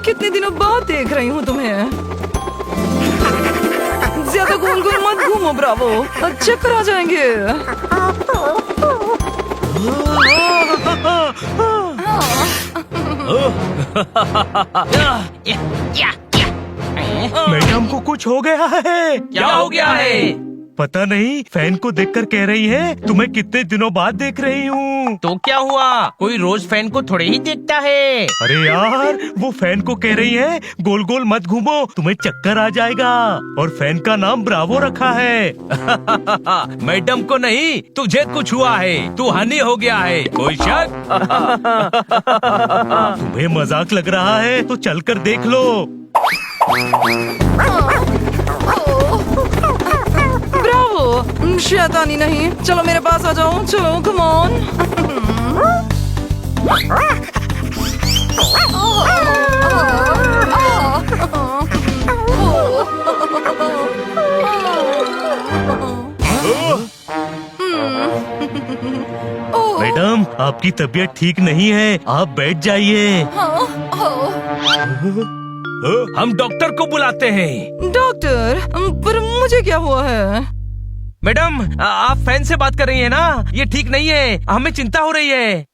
कितने दिनों बाद देख रही हूँ तुम्हें। ज्यादा गोल गोल मत घूमो ब्रावो, चक्कर आ जाएंगे। मैडम को कुछ हो गया है। क्या हो गया है? पता नहीं, फैन को देखकर कह रही है तुम्हें कितने दिनों बाद देख रही हूँ। तो क्या हुआ? कोई रोज फैन को थोड़े ही देखता है। अरे यार, वो फैन को कह रही है गोल गोल मत घूमो, तुम्हें चक्कर आ जाएगा। और फैन का नाम ब्रावो रखा है। मैडम को नहीं, तुझे कुछ हुआ है। तू हनी हो गया है, कोई शक? तुम्हें मजाक लग रहा है तो चलकर देख लो। ब्रावो, शैतानी नहीं, चलो मेरे पास आ जाओ, चलो कम ऑन। मैडम, आपकी तबीयत ठीक नहीं है, आप बैठ जाइए। हम डॉक्टर को बुलाते हैं। डॉक्टर, पर मुझे क्या हुआ है? मैडम, आप फैन से बात कर रही हैं ना? ये ठीक नहीं है, हमें चिंता हो रही है।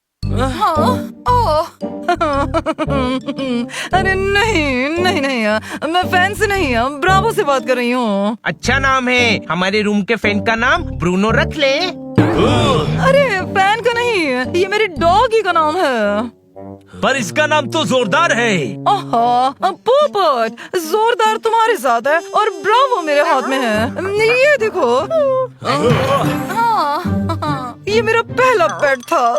अरे नहीं नहीं नहीं, मैं फैन से नहीं, ब्रावो से बात कर रही हूँ। अच्छा नाम है, हमारे रूम के फैन का नाम ब्रूनो रख ले। अरे फैन का नहीं, ये मेरे डॉगी का नाम है। पर इसका नाम तो जोरदार है। पोपट, जोरदार तुम्हारे साथ है और ब्रावो मेरे हाथ में है। ये देखो। ये मेरा पहला पेट था।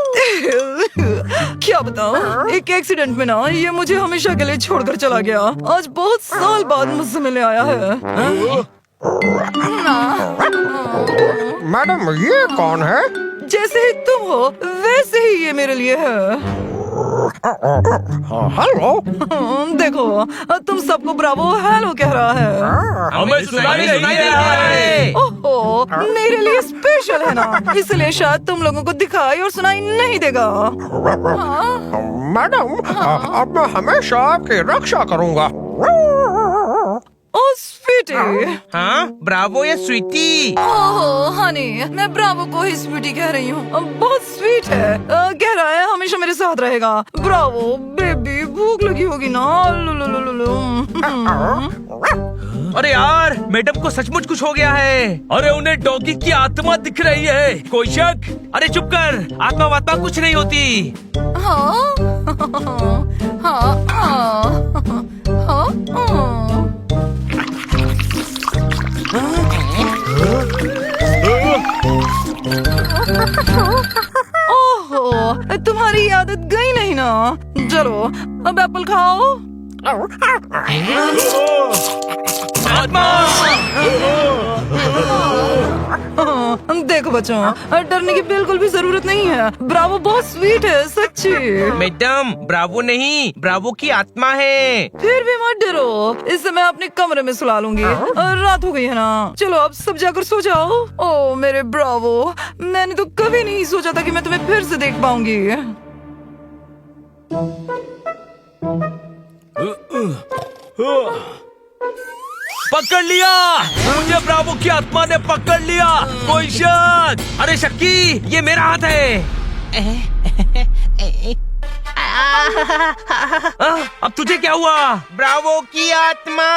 क्या बताऊं, एक एक्सीडेंट में ना ये मुझे हमेशा के लिए छोड़कर चला गया। आज बहुत साल बाद मुझसे मिलने आया है। मैडम, ये कौन है? जैसे ही तुम हो वैसे ही ये मेरे लिए है। हेलो। देखो, तुम सबको ब्रावो हेलो कह रहा है। हमें सुनाई नहीं दे रहा है। ओहो, मेरे लिए स्पेशल है ना, इसलिए शायद तुम लोगों को दिखाई और सुनाई नहीं देगा। मैडम, अब मैं हमेशा आपकी रक्षा करूंगा। ओ स्वीटी। हाँ, ब्रावो या स्वीटी? ओहो हनी, मैं ब्रावो को ही स्वीटी कह रही हूँ। बहुत स्वीट है, कह रहा है हमेशा मेरे साथ रहेगा। ब्रावो बेबी, भूख लगी होगी ना। अरे यार, मैडम को सचमुच कुछ हो गया है। अरे उन्हें डॉगी की आत्मा दिख रही है, कोई शक? अरे चुप कर, आत्मा वात्मा कुछ नहीं होती। हाँ हाँ हाँ हाँ। ओहो, तुम्हारी आदत गई नहीं ना। चलो अब एप्पल खाओ। आत्मा! देखो बच्चों, डरने की बिल्कुल भी जरूरत नहीं है। ब्रावो बहुत स्वीट है, सच्ची। मैडम, ब्रावो नहीं, ब्रावो की आत्मा है। फिर भी मत डरो, इससे मैं अपने कमरे में सुला लूंगी। रात हो गई है ना, चलो अब सब जाकर सो जाओ। ओ मेरे ब्रावो, मैंने तो कभी नहीं सोचा था कि मैं तुम्हें फिर से देख पाऊंगी। पकड़ लिया मुझे, ब्रावो की आत्मा ने पकड़ लिया, कोई शक? अरे शक्की, ये मेरा हाथ है। अब तुझे क्या हुआ? ब्रावो की आत्मा!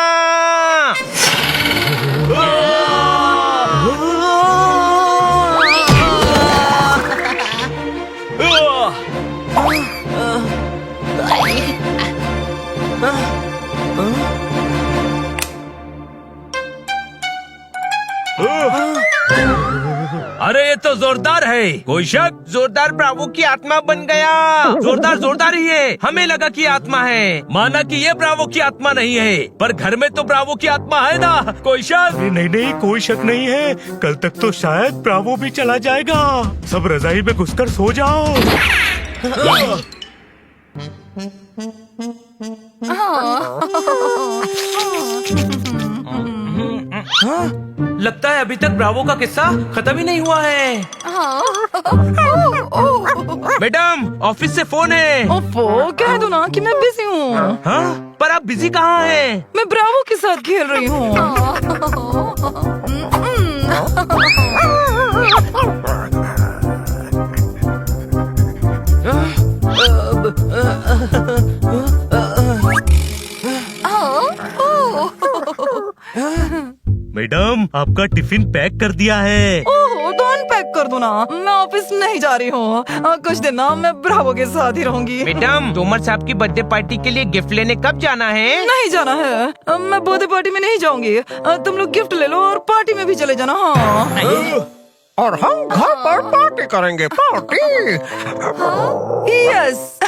अरे ये तो जोरदार है, कोई शक? जोरदार ब्रावो की आत्मा बन गया। जोरदार जोरदार ही है, हमें लगा कि आत्मा है। माना कि ये ब्रावो की आत्मा नहीं है, पर घर में तो ब्रावो की आत्मा है ना, कोई शक? नहीं नहीं, कोई शक नहीं है। कल तक तो शायद ब्रावो भी चला जाएगा। सब रजाई में घुसकर सो जाओ। हाँ? लगता है अभी तक ब्रावो का किस्सा खत्म ही नहीं हुआ है। मैडम ऑफिस से फोन है। ओफो, कह दो ना कि मैं बिजी हूँ। हाँ? पर आप बिजी कहाँ हैं? मैं ब्रावो के साथ खेल रही हूँ। मैडम आपका टिफिन पैक कर दिया है। ओह, तो अनपैक कर दो ना, मैं ऑफिस नहीं जा रही हूँ। कुछ दिन ना मैं ब्रावो के साथ ही रहूंगी। मैडम तोमर साहब की बर्थडे पार्टी के लिए गिफ्ट लेने कब जाना है? नहीं जाना है, मैं बर्थडे पार्टी में नहीं जाऊंगी। तुम लोग गिफ्ट ले लो और पार्टी में भी चले जाना। हाँ और हम घर पर पार्टी करेंगे, पार्टी। यस।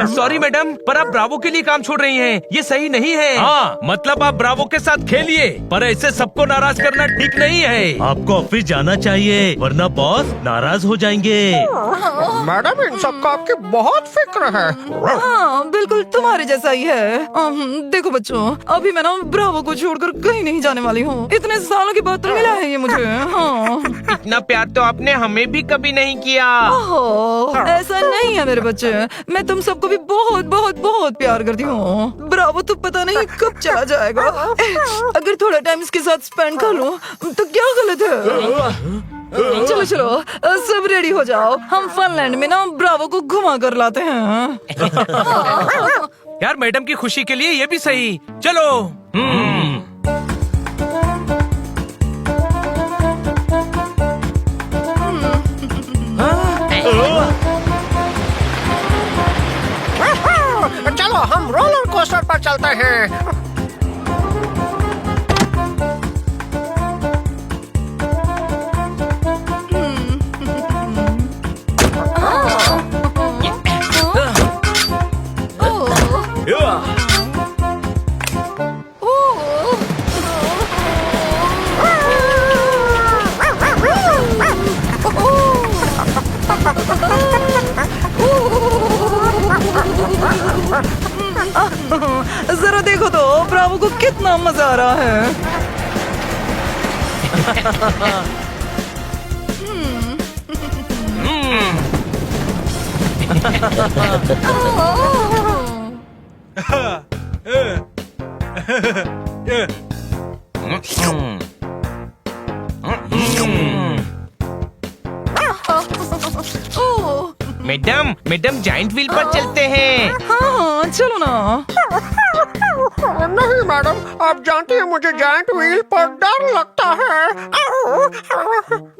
सॉरी मैडम, पर आप ब्रावो के लिए काम छोड़ रही हैं। ये सही नहीं है। हाँ, मतलब आप ब्रावो के साथ खेलिए, पर ऐसे सबको नाराज करना ठीक नहीं है। आपको ऑफिस जाना चाहिए, वरना बॉस नाराज हो जाएंगे। मैडम इन सबका आपकी बहुत फिक्र है। हाँ बिल्कुल तुम्हारे जैसा ही है। देखो बच्चों, अभी मैं ना ब्रावो को छोड़कर कहीं नहीं जाने वाली हूँ। इतने सालों के बाद तो मिला है ये मुझे। हाँ इतना प्यार तो आपने हमें भी कभी नहीं किया। ओहो, ऐसा नहीं है मेरे बच्चे, मैं तुम सबको भी बहुत बहुत बहुत प्यार करती हूँ। ब्रावो तो पता नहीं कब चला जाएगा। अगर थोड़ा टाइम इसके साथ स्पेंड कर लूँ तो क्या गलत है। चलो चलो, सब रेडी हो जाओ, हम फनलैंड में ना ब्रावो को घुमा कर लाते हैं। यार मैडम की खुशी के लिए ये भी सही। चलो। चलो हम रोलर कोस्टर पर चलते हैं। जरा देखो तो ब्रावो को कितना मजा आ रहा है। मैडम मैडम जाइंट व्हील पर चलते हैं। हाँ चलो ना। नहीं मैडम, आप जानती हैं मुझे जायंट व्हील पर डर लगता है।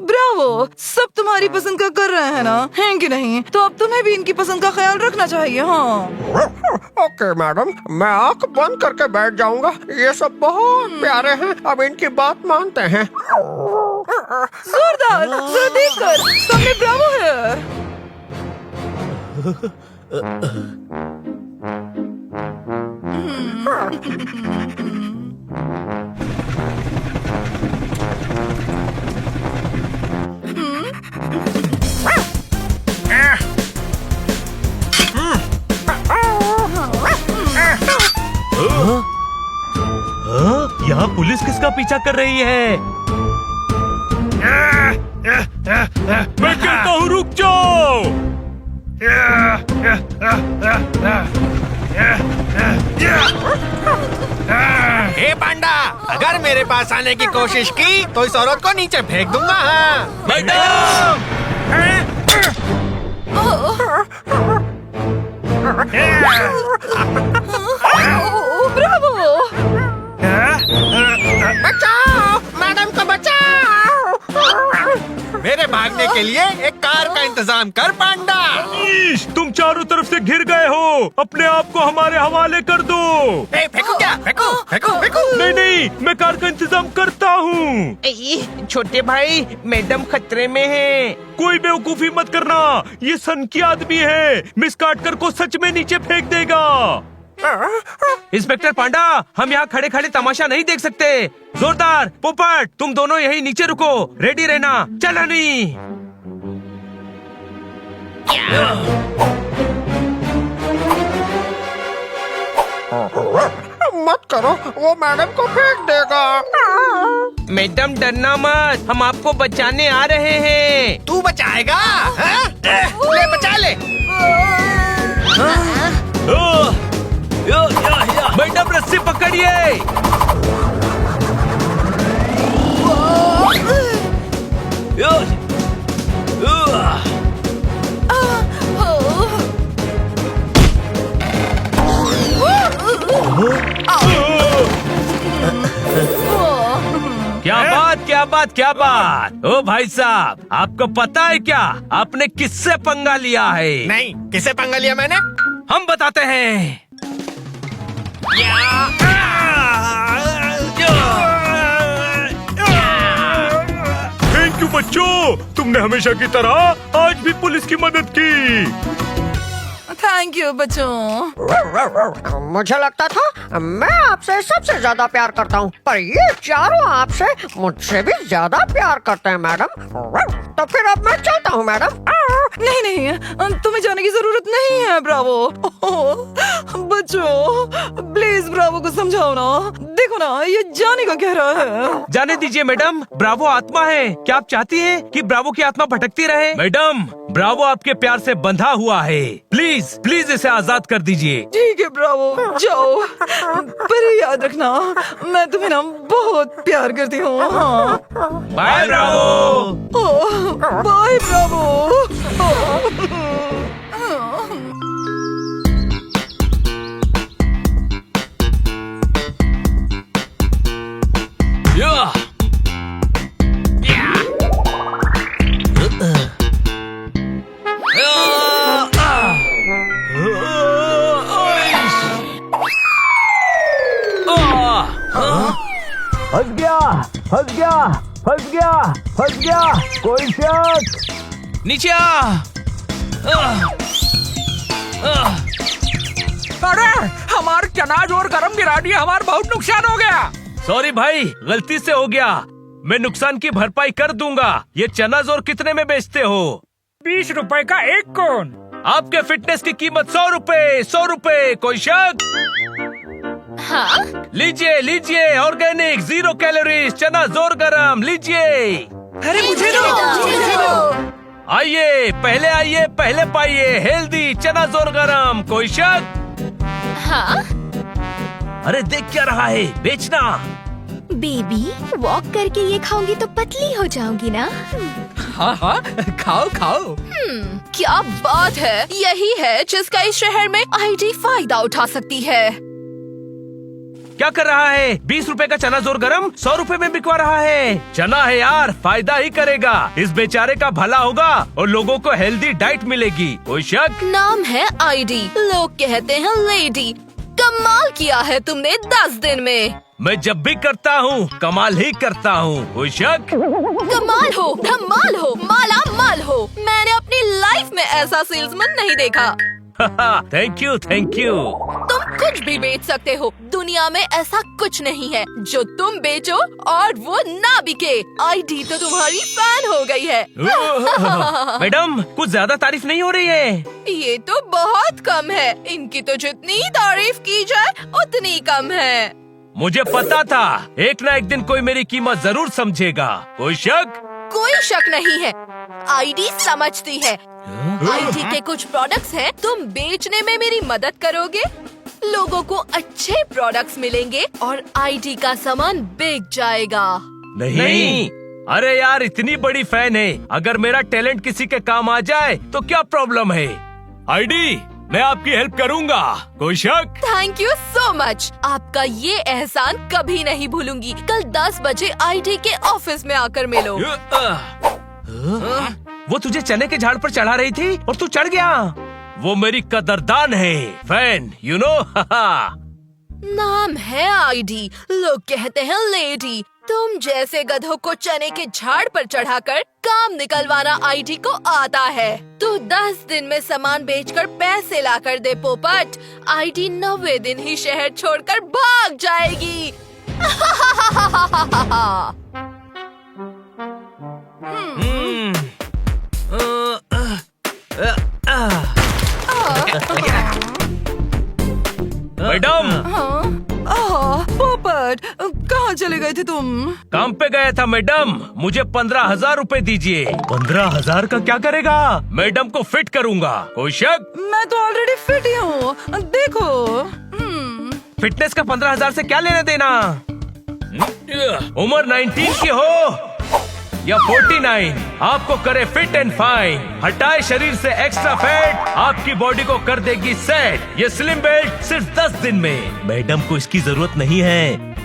ब्रावो, सब तुम्हारी पसंद का कर रहे हैं ना, हैं कि नहीं? तो अब तुम्हें भी इनकी पसंद का ख्याल रखना चाहिए। हाँ ओके मैडम, मैं आंख बंद करके बैठ जाऊंगा। ये सब बहुत प्यारे हैं, अब इनकी बात मानते हैं। जोरदार, जरा देख कर, सामने ब्रावो है। यहाँ पुलिस किसका पीछा कर रही है? मैं कहता हूँ रुक जाओ। हे पांडा, अगर मेरे पास आने की कोशिश की तो इस औरत को नीचे फेंक दूंगा। हाँ मैडम ब्रावो, बचाओ, मैडम को बचाओ। मेरे भागने के लिए एक कार का इंतजाम कर पांडा। ईश, तुम चारों तरफ से घिर गए हो, अपने आप को हमारे हवाले कर दो। फेंकू क्या? फेंकू फेंकू फेंकू। नहीं नहीं, मैं कार का इंतजाम करता हूँ। छोटे भाई, मैडम खतरे में है। कोई बेवकूफी मत करना, ये सन की आदमी है, मिस काटकर को सच में नीचे फेंक देगा। इंस्पेक्टर पांडा, हम यहाँ खड़े खड़े तमाशा नहीं देख सकते। जोरदार, पोपट, तुम दोनों यहीं नीचे रुको, रेडी रहना। चल हनी। मत करो, वो मैडम को फेंक देगा। मैडम डरना मत, हम आपको बचाने आ रहे हैं। तू बचाएगा हाँ? ले बचा ले। मैडम रस्सी पकड़िए। क्या बात। ओ भाई साहब, आपको पता है क्या आपने किससे पंगा लिया है? नहीं, किसे पंगा लिया मैंने? हम बताते हैं। थैंक यू बच्चों, तुमने हमेशा की तरह आज भी पुलिस की मदद की। थैंक यू बच्चों। मुझे लगता था मैं आपसे सबसे ज्यादा प्यार करता हूँ, पर ये चारों आपसे मुझसे भी ज्यादा प्यार करते हैं मैडम। तो फिर अब मैं चलता हूँ मैडम। नहीं नहीं, तुम्हें जाने की जरूरत नहीं है ब्रावो। बच्चों प्लीज ब्रावो को समझाओ ना, देखो ना ये जाने का कह रहा है। जाने दीजिए मैडम, ब्रावो आत्मा है। क्या आप चाहती हैं कि ब्रावो की आत्मा भटकती रहे? मैडम, ब्रावो आपके प्यार से बंधा हुआ है। प्लीज प्लीज इसे आजाद कर दीजिए। ठीक है ब्रावो, जाओ, पर याद रखना मैं तुम्हें ना बहुत प्यार करती हूँ। हाँ। Bye bravo. Bye bravo. फंस गया, कोई शक? नीचे आ। अरे हमारे चनाज और गरम गिरा दिया, हमारा बहुत नुकसान हो गया। सॉरी भाई, गलती से हो गया। मैं नुकसान की भरपाई कर दूंगा। ये चना जोर कितने में बेचते हो? 20 रुपए का एक कोन। आपके फिटनेस की कीमत 100 रुपए। 100 रुपए, कोई शक? हाँ? लीजिए लीजिए, ऑर्गेनिक 0 कैलोरीज चना जोर गरम, लीजिए। अरे मुझे दो। आइए पहले पाइए हेल्दी चना जोर गरम, कोई शक? हाँ? अरे देख क्या रहा है, बेचना। बेबी, वॉक करके ये खाऊंगी तो पतली हो जाऊंगी ना। हाँ हाँ, खाओ खाओ। क्या बात है, यही है जिसका इस शहर में आईडी फायदा उठा सकती है। क्या कर रहा है? 20 रुपए का चना जोर गरम 100 रुपए में बिकवा रहा है। चना है यार, फायदा ही करेगा। इस बेचारे का भला होगा और लोगों को हेल्दी डाइट मिलेगी, कोई शक? नाम है आईडी, लोग कहते हैं लेडी। कमाल किया है तुमने 10 दिन में। मैं जब भी करता हूँ कमाल ही करता हूँ, कोई शक? कमाल हो, धमाल हो, माला माल हो। मैंने अपनी लाइफ में ऐसा सेल्समैन नहीं देखा। Thank you thank you. तुम कुछ भी बेच सकते हो, दुनिया में ऐसा कुछ नहीं है जो तुम बेचो और वो ना बिके। आईडी तो तुम्हारी फैन हो गई है। मैडम, कुछ ज्यादा तारीफ नहीं हो रही है? ये तो बहुत कम है, इनकी तो जितनी तारीफ की जाए उतनी कम है। मुझे पता था एक ना एक दिन कोई मेरी कीमत जरूर समझेगा, कोई शक? कोई शक नहीं है, आईडी समझती है। आईडी के कुछ प्रोडक्ट्स हैं, तुम बेचने में मेरी मदद करोगे, लोगों को अच्छे प्रोडक्ट्स मिलेंगे और आईडी का सामान बिक जाएगा। नहीं। अरे यार, इतनी बड़ी फैन है, अगर मेरा टैलेंट किसी के काम आ जाए तो क्या प्रॉब्लम है? आईडी, मैं आपकी हेल्प करूंगा, कोई शक? थैंक यू सो मच, आपका ये एहसान कभी नहीं भूलूंगी। कल 10 बजे आईडी के ऑफिस में आकर मिलो। वो तुझे चने के झाड़ पर चढ़ा रही थी और तू चढ़ गया। वो मेरी कदरदान है, फैन, यू नो। नाम है आईडी, लोग कहते हैं लेडी। तुम जैसे गधों को चने के झाड़ पर चढ़ाकर काम निकलवाना आईडी को आता है। तू 10 दिन में सामान बेचकर पैसे ला कर दे पोपट। आईडी 90 दिन ही शहर छोड़कर भाग जाएगी। मैडम, गए थे तुम? काम पे गया था मैडम, मुझे 15,000 रूपए दीजिए। 15,000 का क्या करेगा? मैडम को फिट करूंगा, कोई शक? मैं तो ऑलरेडी फिट ही हूँ, देखो। फिटनेस का 15,000 से क्या लेना देना? उम्र 19 की हो या 49, आपको करे फिट एंड फाइन, हटाए शरीर से एक्स्ट्रा फैट, आपकी बॉडी को कर देगी सेट। ये स्लिम बेल्ट सिर्फ 10 दिन में। मैडम को इसकी जरूरत नहीं है।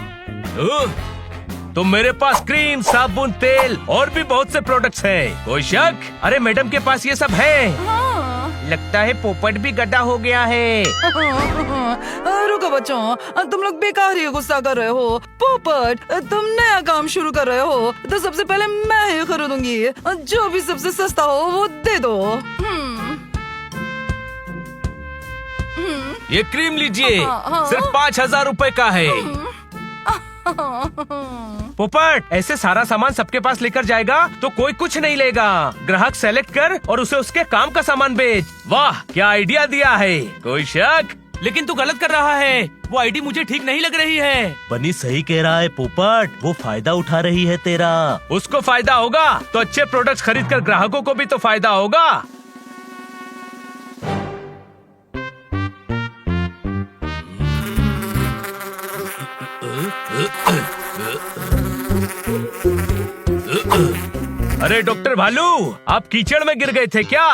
तो मेरे पास क्रीम, साबुन, तेल और भी बहुत से प्रोडक्ट्स हैं। कोई शक? अरे मैडम के पास ये सब है। लगता है पोपट भी गड्ढा हो गया है। रुको बच्चों, तुम लोग बेकार ही गुस्सा कर रहे हो। पोपट, तुम नया काम शुरू कर रहे हो तो सबसे पहले मैं ही खरीदूंगी। जो भी सबसे सस्ता हो वो दे दो। ये क्रीम लीजिए, सिर्फ 5,000 रूपए का है। पोपट, ऐसे सारा सामान सबके पास लेकर जाएगा तो कोई कुछ नहीं लेगा। ग्राहक सेलेक्ट कर और उसे उसके काम का सामान बेच। वाह, क्या आइडिया दिया है। कोई शक? लेकिन तू गलत कर रहा है, वो आईडी मुझे ठीक नहीं लग रही है। बनी सही कह रहा है पोपट, वो फायदा उठा रही है तेरा। उसको फायदा होगा तो अच्छे प्रोडक्ट्स खरीद कर ग्राहकों को भी तो फायदा होगा। अरे डॉक्टर भालू, आप कीचड़ में गिर गए थे क्या?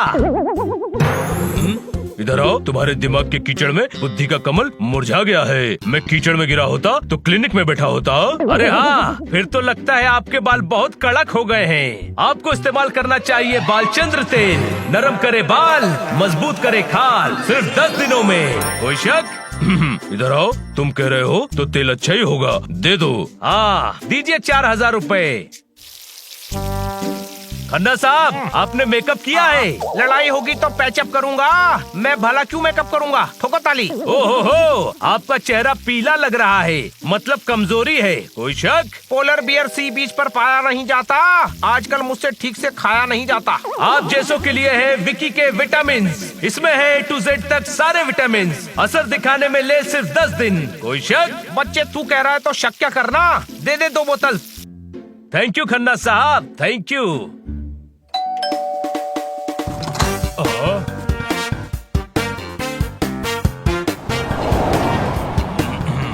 इधर आओ, तुम्हारे दिमाग के कीचड़ में बुद्धि का कमल मुरझा गया है। मैं कीचड़ में गिरा होता तो क्लिनिक में बैठा होता। अरे हाँ, फिर तो लगता है आपके बाल बहुत कड़क हो गए हैं। आपको इस्तेमाल करना चाहिए बालचंद्र तेल। नरम करे बाल, मजबूत करे खाल, सिर्फ 10 दिनों में। कोई शक? इधर आओ, तुम कह रहे हो तो तेल अच्छा ही होगा, दे दो। हाँ, दीजिए 4,000 रूपए। खन्ना साहब, आपने मेकअप किया है? लड़ाई होगी तो पैचअप करूंगा, मैं भला क्यों मेकअप करूंगा? ठोको ताली। ओहो, आपका चेहरा पीला लग रहा है, मतलब कमजोरी है। कोई शक? पोलर बियर सी बीच पर पाया नहीं जाता, आजकल मुझसे ठीक से खाया नहीं जाता। आप जैसों के लिए है विकी के विटामिन। इसमें है A to Z तक सारे विटामिन। असर दिखाने में ले सिर्फ 10 दिन। कोई शक? बच्चे, तू कह रहा है तो शक क्या करना, दे दे 2 बोतल। थैंक यू खन्ना साहब, थैंक यू।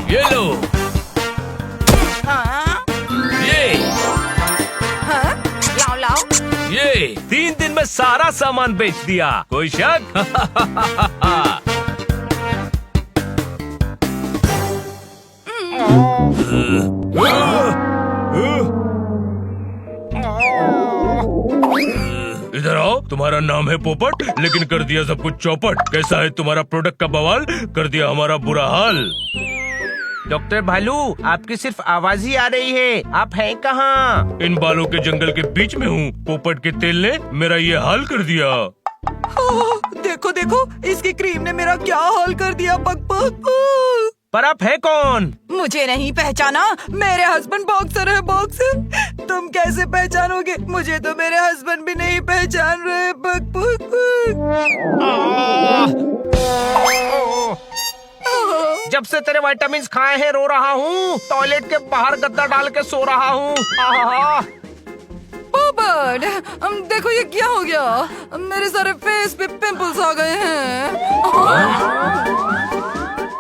ये लो। ये लाओ लाओ। ये 3 दिन में सारा सामान बेच दिया। कोई शक? इधर आओ, तुम्हारा नाम है पोपट, लेकिन कर दिया सब कुछ चौपट। कैसा है तुम्हारा प्रोडक्ट का बवाल, कर दिया हमारा बुरा हाल। डॉक्टर भालू, आपकी सिर्फ आवाज ही आ रही है, आप हैं कहाँ? इन बालों के जंगल के बीच में हूँ। पोपट के तेल ने मेरा ये हाल कर दिया। देखो देखो, इसकी क्रीम ने मेरा क्या हाल कर दिया। पक पक। पर आप है कौन? मुझे नहीं पहचाना? मेरे हस्बैंड बॉक्सर है, बॉक्सर। तुम कैसे पहचानोगे? मुझे तो मेरे हस्बैंड भी नहीं पहचान रहे। पक पक। जब से तेरे विटामिन खाए हैं रो रहा हूँ, टॉयलेट के बाहर गद्दा डाल के सो रहा हूँ। पोपट, देखो ये क्या हो गया? मेरे सारे फेस पे पिंपल्स आ गए हैं।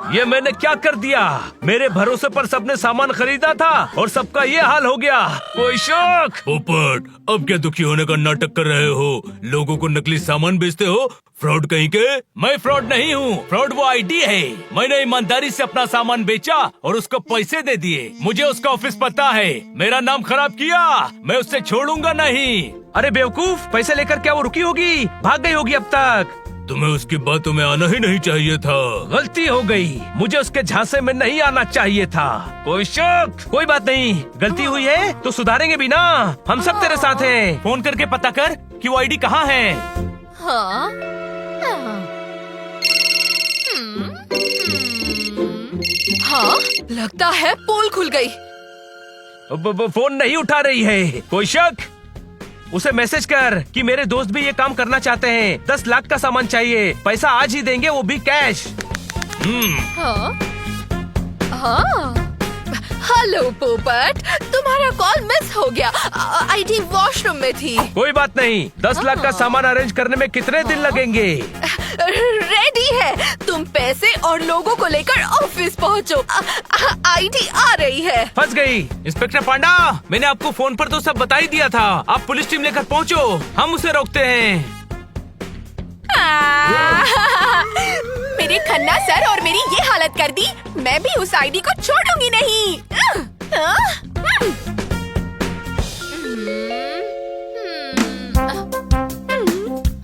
ये मैंने क्या कर दिया? मेरे भरोसे पर सबने सामान खरीदा था और सबका ये हाल हो गया। कोई शौक? पोपट, अब क्या दुखी होने का नाटक कर रहे हो? लोगों को नकली सामान बेचते हो, फ्रॉड कहीं के। मैं फ्रॉड नहीं हूँ, फ्रॉड वो आईडी है। मैंने ईमानदारी से अपना सामान बेचा और उसको पैसे दे दिए। मुझे उसका ऑफिस पता है। मेरा नाम खराब किया, मैं उससे छोड़ूंगा नहीं। अरे बेवकूफ, पैसे लेकर क्या वो रुकी होगी? भाग गई होगी अब तक। तुम्हें उसकी बातों में आना ही नहीं चाहिए था। गलती हो गई, मुझे उसके झांसे में नहीं आना चाहिए था। कोई शक? कोई बात नहीं, गलती हुई है तो सुधारेंगे भी ना। हम सब तेरे साथ हैं। फोन करके पता कर कि वो आईडी कहाँ है। हाँ? हाँ, लगता है पोल खुल गई। फोन नहीं उठा रही है। कोई शक? उसे मैसेज कर कि मेरे दोस्त भी ये काम करना चाहते हैं। 10 लाख का सामान चाहिए, पैसा आज ही देंगे, वो भी कैश। हाँ? हाँ? हेलो पोपट, तुम्हारा कॉल मिस हो गया। आईडी वॉशरूम में थी। कोई बात नहीं, 10 लाख का सामान अरेंज करने में कितने दिन लगेंगे? रेडी है, तुम पैसे और लोगों को लेकर ऑफिस पहुँचो। आईडी आ रही है। फंस गई। इंस्पेक्टर पांडा, मैंने आपको फोन पर तो सब बता ही दिया था। आप पुलिस टीम लेकर पहुँचो, हम उसे रोकते हैं। मेरे खन्ना सर और मेरी ये हालत कर दी, मैं भी उस आईडी को छोड़ूंगी नहीं।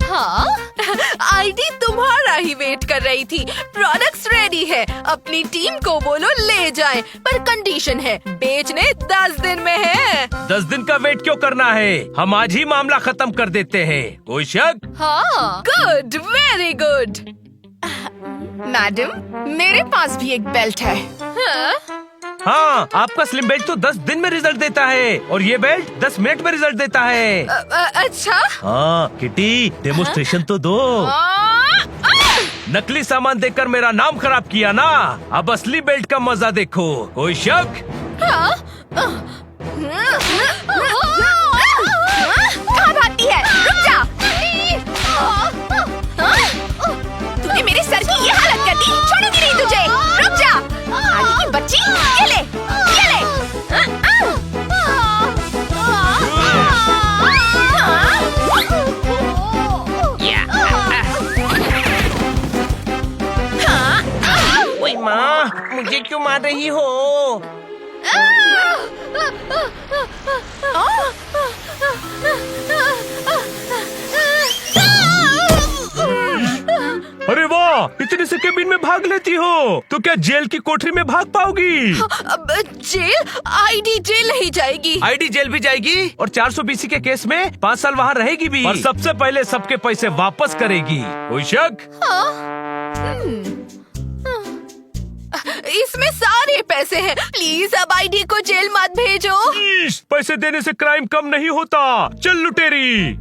हाँ, आईडी तुम्हारा ही वेट कर रही थी। प्रोडक्ट्स रेडी है, अपनी टीम को बोलो ले जाएं, पर कंडीशन है बेचने 10 दिन में है। 10 दिन का वेट क्यों करना है? हम आज ही मामला खत्म कर देते हैं। कोई शक? हाँ, गुड, वेरी गुड। मैडम, मेरे पास भी एक बेल्ट है। हाँ, आपका स्लिम बेल्ट तो 10 दिन में रिजल्ट देता है और ये बेल्ट 10 मिनट में रिजल्ट देता है। अच्छा। हाँ किटी, डेमोस्ट्रेशन तो दो। नकली सामान देखकर मेरा नाम खराब किया ना, अब असली बेल्ट का मजा देखो। कोई शक? कहाँ भागती है? रुक जा। तूने मेरे सर की ये हालत कर दी, छोड़ूंगी नहीं तुझे। रुक जा। आगे की बच्ची, ये ले, ये ले। ओए माँ, मुझे क्यों मार रही हो? अरे वाह, इतनी से केबिन में भाग लेती हो, तो क्या जेल की कोठरी में भाग पाओगी? जेल? आईडी जेल नहीं जाएगी। आईडी जेल भी जाएगी और 420 के केस में 5 साल वहाँ रहेगी भी। और सबसे पहले सबके पैसे वापस करेगी। कोई शक? इसमें सारे पैसे हैं, प्लीज अब आईडी को जेल मत भेजो। पैसे देने से क्राइम कम नहीं होता। चल लुटेरी।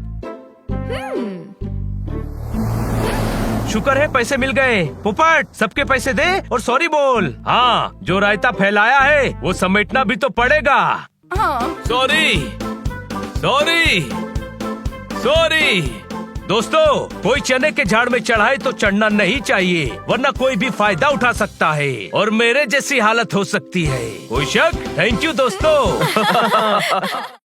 शुक्र है पैसे मिल गए। पोपट, सबके पैसे दे और सॉरी बोल। हाँ, जो रायता फैलाया है वो समेटना भी तो पड़ेगा। Sorry, sorry, sorry. दोस्तों, कोई चने के झाड़ में चढ़ाए तो चढ़ना नहीं चाहिए, वरना कोई भी फायदा उठा सकता है और मेरे जैसी हालत हो सकती है। कोई शक? थैंक यू दोस्तों।